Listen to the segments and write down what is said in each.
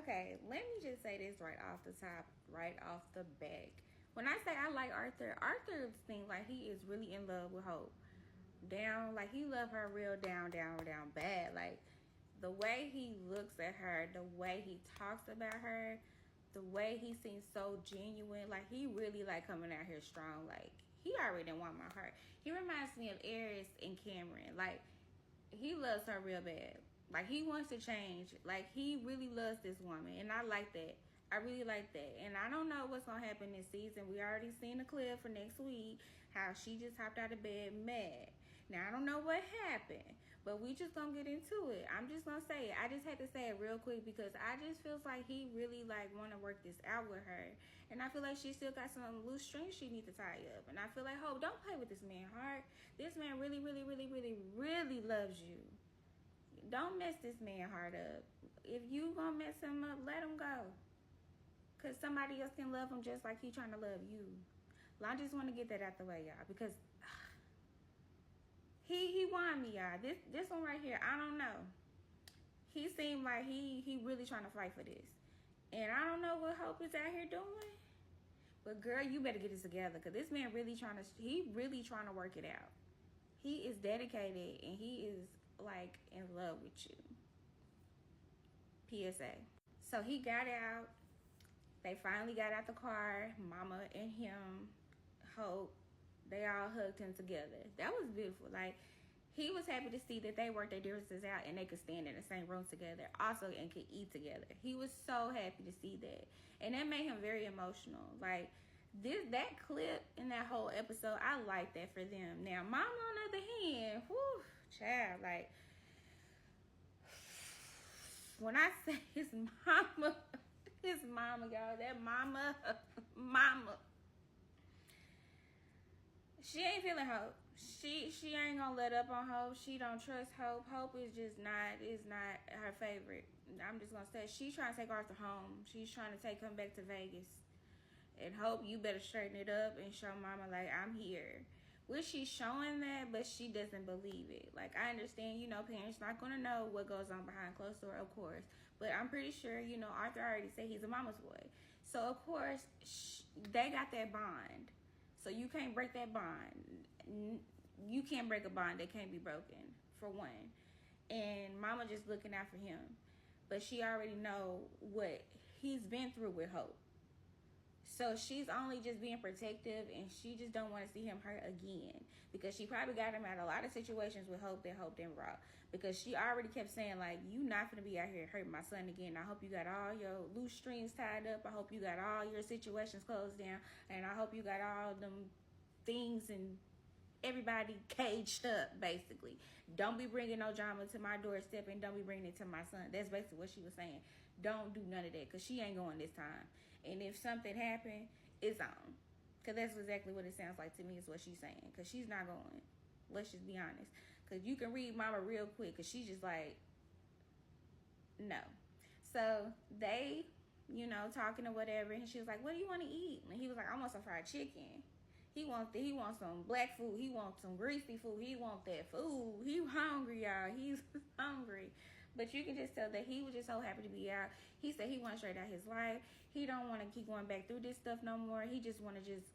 Okay, let me just say this right off the top, right off the back. When I say I like Arthur seems like he is really in love with Hope. Down, like he love her real down bad. Like the way he looks at her, the way he talks about her, the way he seems so genuine. Like he really like coming out here strong. Like he already didn't want my heart. He reminds me of Aries and Cameron. Like he loves her real bad. Like he wants to change. Like he really loves this woman, and I like that. I really like that. And I don't know what's gonna happen this season. We already seen the clip for next week. How she just hopped out of bed mad. Now I don't know what happened, but we just gonna get into it. I'm just gonna say it. I just had to say it real quick because I just feels like he really like want to work this out with her, and I feel like she still got some loose strings she need to tie up. And I feel like, Hope, don't play with this man heart. This man really loves you. Don't mess this man heart up. If you gonna mess him up, let him go. Cause somebody else can love him just like he trying to love you. Well, I just want to get that out the way, y'all, because he won me, y'all. This one right here, I don't know. He seemed like he really trying to fight for this, and I don't know what Hope is out here doing. But girl, you better get this together, cause this man really trying to work it out. He is dedicated and he is like in love with you. PSA. So he got out. They finally got out the car. Mama and him, Hope, they all hugged him together. That was beautiful. Like he was happy to see that they worked their differences out and they could stand in the same room together, also, and could eat together. He was so happy to see that, and that made him very emotional. Like that clip in that whole episode, I like that for them. Now, Mama on the other hand, whew, child, like when I say his mama, y'all, that mama, she ain't feeling Hope. She ain't gonna let up on Hope. She don't trust Hope. Hope is not her favorite. I'm just gonna say she's trying to take Arthur home. She's trying to take him back to Vegas. And Hope, you better straighten it up and show Mama like I'm here. Which she's showing that, but she doesn't believe it. Like I understand, parents not gonna know what goes on behind closed door, of course. But I'm pretty sure, Arthur already said he's a mama's boy. So of course they got that bond. So you can't break that bond. You can't break a bond that can't be broken, for one. And Mama just looking out for him. But she already know what he's been through with Hope. So she's only just being protective, and she just don't want to see him hurt again, because she probably got him out of a lot of situations with Hope that Hope didn't rock, because she already kept saying like, you not gonna be out here hurting my son again. I hope you got all your loose strings tied up. I hope you got all your situations closed down, and I hope you got all them things and everybody caged up, basically. Don't be bringing no drama to my doorstep, and don't be bringing it to my son. That's basically what she was saying. Don't do none of that, because she ain't going this time. And if something happened, it's on. Because that's exactly what it sounds like to me, is what she's saying. Because she's not going. Let's just be honest. Because you can read Mama real quick, because she's just like, no. So they, talking or whatever, and she was like, what do you want to eat? And he was like, I want some fried chicken. He wants some black food. He wants some greasy food. He wants that food. He hungry, y'all. He's hungry. But you can just tell that he was just so happy to be out. He said he want to straight out his life. He don't want to keep going back through this stuff no more. He just want to just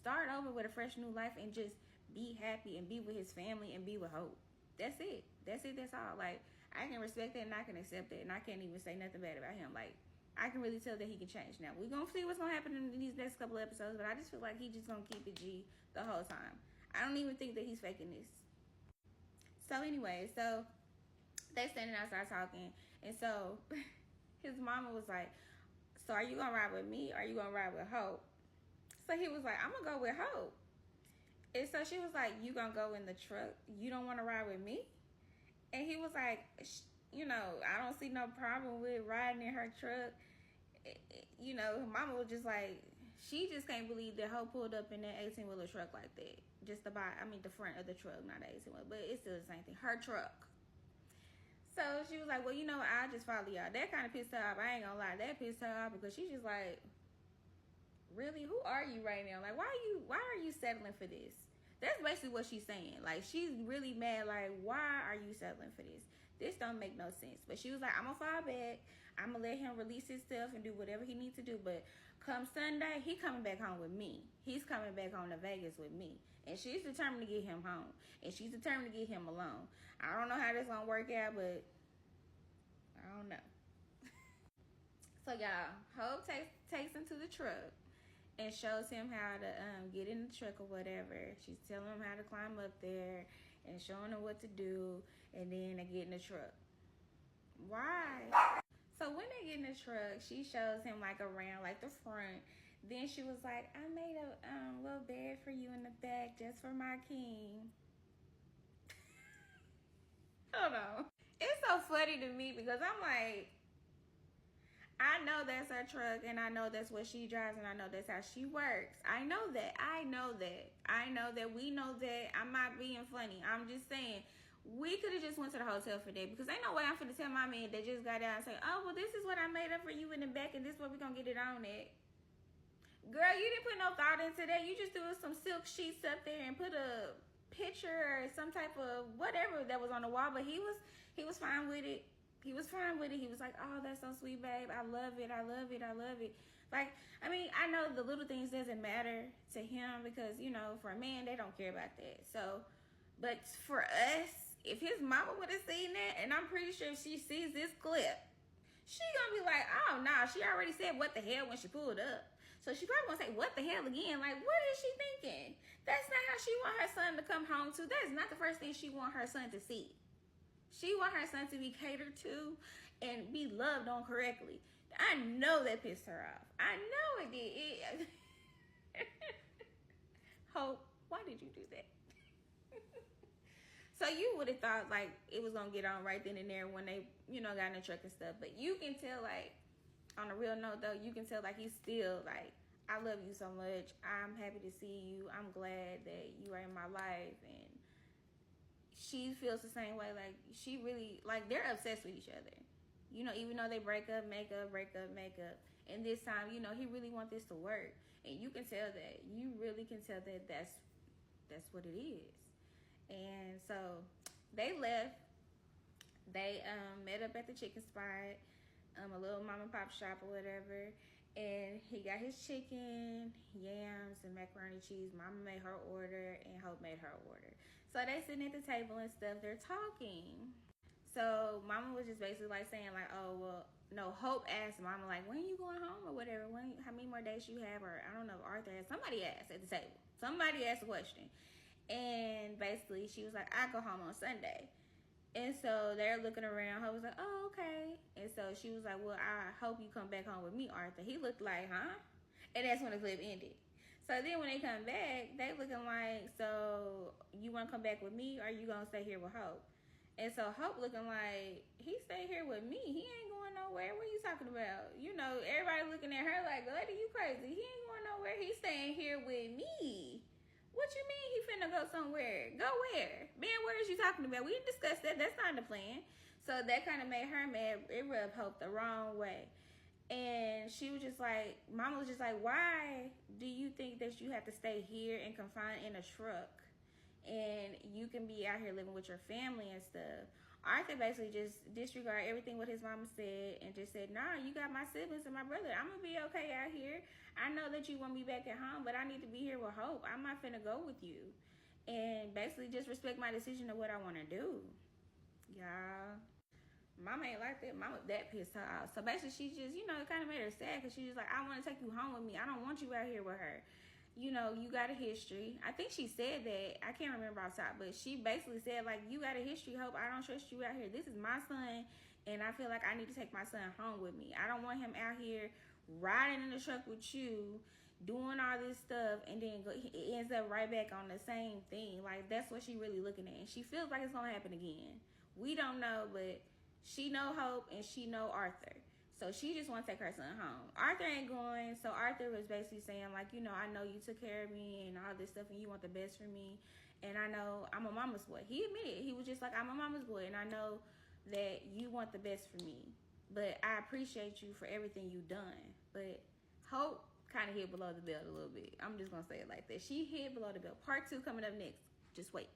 start over with a fresh new life and just be happy and be with his family and be with Hope. That's it. That's all. Like, I can respect that and I can accept that, and I can't even say nothing bad about him. Like, I can really tell that he can change. Now, we're going to see what's going to happen in these next couple of episodes, but I just feel like he's just going to keep it G the whole time. I don't even think that he's faking this. So anyway, they standing outside talking, and so his mama was like, so are you going to ride with me or are you going to ride with Hope? So he was like, I'm going to go with Hope. And so she was like, you going to go in the truck? You don't want to ride with me? And he was like, I don't see no problem with riding in her truck. Mama was just like, she just can't believe that Hope pulled up in that 18-wheeler truck like that. Just the front of the truck, not the 18-wheeler, but it's still the same thing. Her truck. So she was like, well, I'll just follow y'all. That kind of pissed her off. I ain't gonna lie. That pissed her off, because she's just like, really? Who are you right now? Like, why are you settling for this? That's basically what she's saying. Like, she's really mad. Like, why are you settling for this? This don't make no sense. But she was like, I'm gonna fall back. I'm gonna let him release his stuff and do whatever he needs to do. But come Sunday, he coming back home with me. He's coming back home to Vegas with me. And she's determined to get him home. And she's determined to get him alone. I don't know how this gonna work out, but I don't know. So y'all, Hope takes him to the truck and shows him how to get in the truck or whatever. She's telling him how to climb up there and showing him what to do, and then they get in the truck. Why? So when they get in the truck, she shows him like around like the front. Then she was like, I made a little bed for you in the back just for my king. Hold on. It's so funny to me because I'm like, I know that's her truck, and I know that's what she drives, and I know that's how she works. I know that. I know that. I know that. We know that. I'm not being funny. I'm just saying, we could have just went to the hotel for that, because ain't no way I'm finna tell my man that just got out and say, oh, well, this is what I made up for you in the back, and this is what we're gonna get it on at. Girl, you didn't put no thought into that. You just threw some silk sheets up there and put a picture or some type of whatever that was on the wall, but he was fine with it. He was fine with it. He was like, oh, that's so sweet, babe. I love it. I love it. I love it. Like, I mean, I know the little things doesn't matter to him because, you know, for a man, they don't care about that. So, but for us, if his mama would have seen that, and I'm pretty sure if she sees this clip, she gonna be like, oh, nah, she already said what the hell when she pulled up. So she probably gonna say, what the hell again? Like, what is she thinking? That's not how she want her son to come home to. That is not the first thing she want her son to see. She want her son to be catered to and be loved on correctly. I know that pissed her off. I know it did. Hope, why did you do that? So you would have thought like it was gonna get on right then and there when they, you know, got in the truck and stuff. But you can tell, like, on a real note though, you can tell like he's still like, I love you so much. I'm happy to see you. I'm glad that you are in my life. And she feels the same way. Like, she really, like, they're obsessed with each other. You know, even though they break up, make up, break up, make up. And this time, you know, he really wants this to work. And you can tell that. You really can tell that that's what it is. And so they left. They met up at the chicken spot, a little mom and pop shop or whatever. And he got his chicken, yams, and macaroni and cheese. Mama made her order, and Hope made her order. So they sitting at the table and stuff. They're talking. So Mama was just basically like saying like, oh, well, no, Hope asked Mama like, when you going home or whatever? How many more days you have? Or I don't know, Arthur asked. Somebody asked at the table. Somebody asked a question. And basically she was like, I go home on Sunday. And so they're looking around. Hope was like, oh, okay. And so she was like, well, I hope you come back home with me, Arthur. He looked like, huh? And that's when the clip ended. So then when they come back, they looking like, so you want to come back with me, or are you going to stay here with Hope? And so Hope looking like, he stay here with me. He ain't going nowhere. What are you talking about? You know, everybody looking at her like, lady, you crazy. He ain't going nowhere. He's staying here with me. What you mean he finna go somewhere? Go where? Man, where is you talking about? We discussed that. That's not the plan. So that kind of made her mad. It rubbed Hope the wrong way. And she was just like, Mama was just like, why do you think that you have to stay here and confined in a truck? And you can be out here living with your family and stuff. Arthur basically just disregarded everything what his mama said and just said, nah, you got my siblings and my brother. I'm going to be okay out here. I know that you want me back at home, but I need to be here with Hope. I'm not finna go with you. And basically just respect my decision of what I want to do. Y'all, Mama ain't like that. Mama that pissed her off. So basically she just, you know, it kind of made her sad because she was like, I want to take you home with me. I don't want you out here with her. You know, you got a history. I think she said that. I can't remember off top, but she basically said, like, you got a history, Hope. I don't trust you out here. This is my son, and I feel like I need to take my son home with me. I don't want him out here riding in the truck with you, doing all this stuff, and then it ends up right back on the same thing. Like, that's what she really looking at. And she feels like it's going to happen again. We don't know, but she know Hope, and she know Arthur. So she just want to take her son home. Arthur ain't going. So Arthur was basically saying, like, you know, I know you took care of me and all this stuff and you want the best for me. And I know I'm a mama's boy. He admitted. He was just like, I'm a mama's boy. And I know that you want the best for me. But I appreciate you for everything you've done. But Hope kind of hit below the belt a little bit. I'm just going to say it like that. She hit below the belt. Part 2 coming up next. Just wait.